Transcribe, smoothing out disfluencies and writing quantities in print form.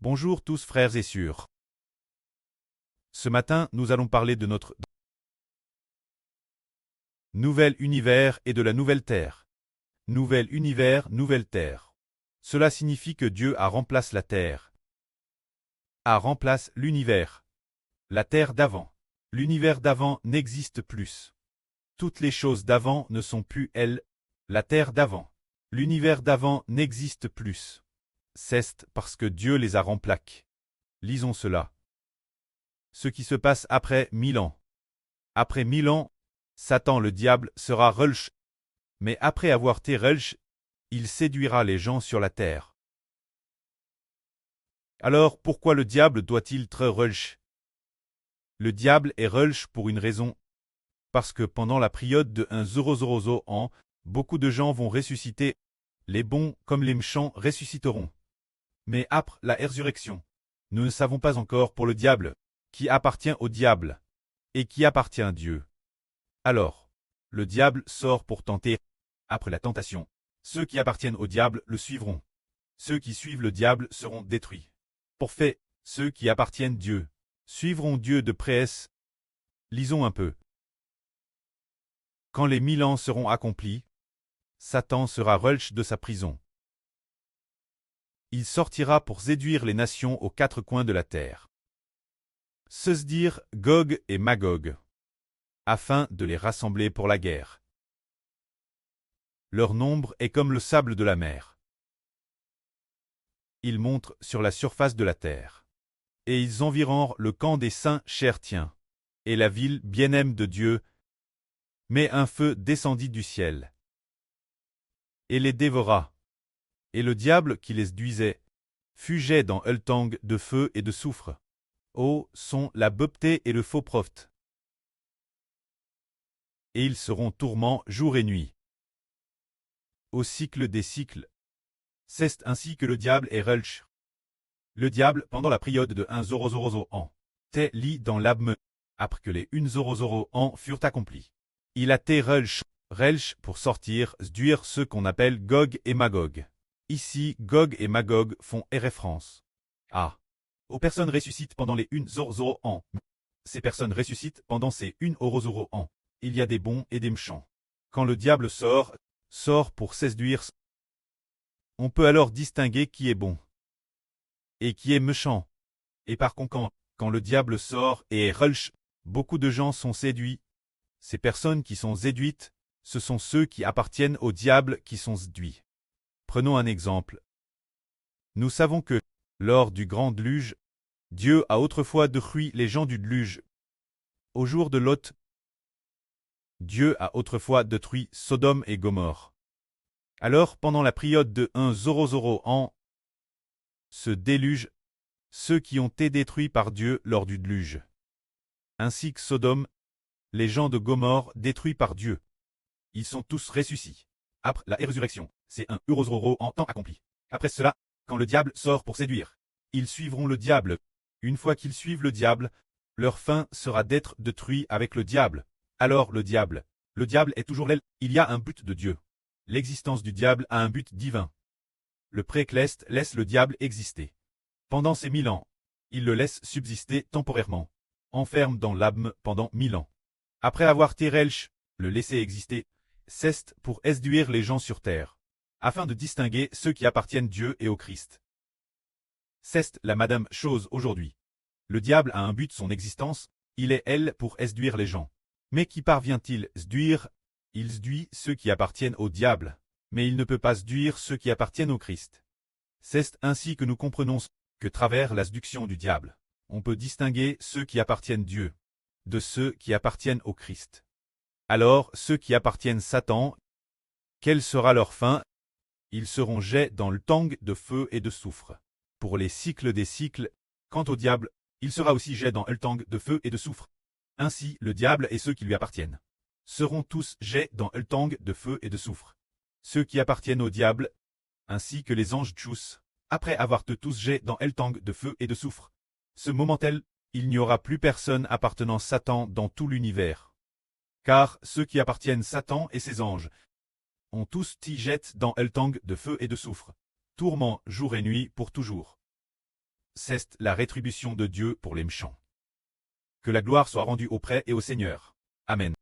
Bonjour tous frères et sœurs. Ce matin, nous allons parler de notre nouvel univers et de la nouvelle terre. Nouvel univers, nouvelle terre. Cela signifie que Dieu remplace la terre. Remplace l'univers. La terre d'avant. L'univers d'avant n'existe plus. Toutes les choses d'avant ne sont plus elles. La terre d'avant. L'univers d'avant n'existe plus. C'est parce que Dieu les a remplacés. Lisons cela. Ce qui se passe après 1000 ans. Après 1000 ans, Satan le diable sera relâché. Mais après avoir été relâché, il séduira les gens sur la terre. Alors pourquoi le diable doit-il être relâché? Le diable est relâché pour une raison. Parce que pendant la période de 1 an, beaucoup de gens vont ressusciter. Les bons comme les méchants ressusciteront. Mais après la résurrection, nous ne savons pas encore pour le diable, qui appartient au diable, et qui appartient à Dieu. Alors, le diable sort pour tenter. Après la tentation, ceux qui appartiennent au diable le suivront. Ceux qui suivent le diable seront détruits. Pour fait, ceux qui appartiennent à Dieu suivront Dieu de près. Lisons un peu. Quand les 1000 ans seront accomplis, Satan sera relâché de sa prison. Il sortira pour séduire les nations aux quatre coins de la terre. Se dire Gog et Magog, afin de les rassembler pour la guerre. Leur nombre est comme le sable de la mer. Ils montent sur la surface de la terre. Et ils environnent le camp des saints chrétiens, et la ville bien-aime de Dieu. Mais un feu descendit du ciel, et les dévora. Et le diable qui les séduisait fut jeté dans un tang de feu et de soufre. Ô sont la beauté et le faux prophète. Et ils seront tourments jour et nuit. Au cycle des cycles. C'est ainsi que le diable est relâché. Le diable, pendant la période de 1 an, t'est lit dans l'abme, après que les 1 ans furent accomplis. Il a été relâché pour sortir, séduire ceux qu'on appelle Gog et Magog. Ici, Gog et Magog font référence aux personnes ressuscitent pendant les 1 ans. Ces personnes ressuscitent pendant ces 1 ans. Il y a des bons et des méchants. Quand le diable sort pour séduire. On peut alors distinguer qui est bon et qui est méchant. Et par conséquent, quand le diable sort et est relâché, beaucoup de gens sont séduits. Ces personnes qui sont séduites, ce sont ceux qui appartiennent au diable qui sont séduits. Prenons un exemple. Nous savons que, lors du grand déluge, Dieu a autrefois détruit les gens du déluge. Au jour de Lot, Dieu a autrefois détruit Sodome et Gomorrhe. Alors, pendant la période de 1 an, ce déluge, ceux qui ont été détruits par Dieu lors du déluge, ainsi que Sodome, les gens de Gomorrhe détruits par Dieu. Ils sont tous ressuscités. Après la résurrection, c'est 1 en temps accompli. Après cela, quand le diable sort pour séduire, ils suivront le diable. Une fois qu'ils suivent le diable, leur fin sera d'être détruits avec le diable. Alors le diable est toujours l'aile. Il y a un but de Dieu. L'existence du diable a un but divin. Le précleste laisse le diable exister. Pendant ces 1000 ans, il le laisse subsister temporairement. Enferme dans l'abme pendant 1000 ans. Après avoir été relâché, le laisser exister, c'est pour séduire les gens sur terre, afin de distinguer ceux qui appartiennent Dieu et au Christ. C'est la madame chose aujourd'hui. Le diable a un but son existence, il est elle pour séduire les gens. Mais qui parvient-il séduire? Il séduit ceux qui appartiennent au diable, mais il ne peut pas séduire ceux qui appartiennent au Christ. C'est ainsi que nous comprenons que travers la séduction du diable, on peut distinguer ceux qui appartiennent Dieu, de ceux qui appartiennent au Christ. Alors ceux qui appartiennent Satan, quelle sera leur fin? Ils seront jetés dans le tang de feu et de soufre. Pour les cycles des cycles, quant au diable, il sera aussi jeté dans le tang de feu et de soufre. Ainsi, le diable et ceux qui lui appartiennent seront tous jetés dans le tang de feu et de soufre. Ceux qui appartiennent au diable, ainsi que les anges tchous, après avoir tous jetés dans le tang de feu et de soufre. Ce moment-tel, il n'y aura plus personne appartenant Satan dans tout l'univers. Car ceux qui appartiennent Satan et ses anges ont tous été jetés dans le tang de feu et de soufre. Tourment jour et nuit pour toujours. C'est la rétribution de Dieu pour les méchants. Que la gloire soit rendue auprès et au Seigneur. Amen.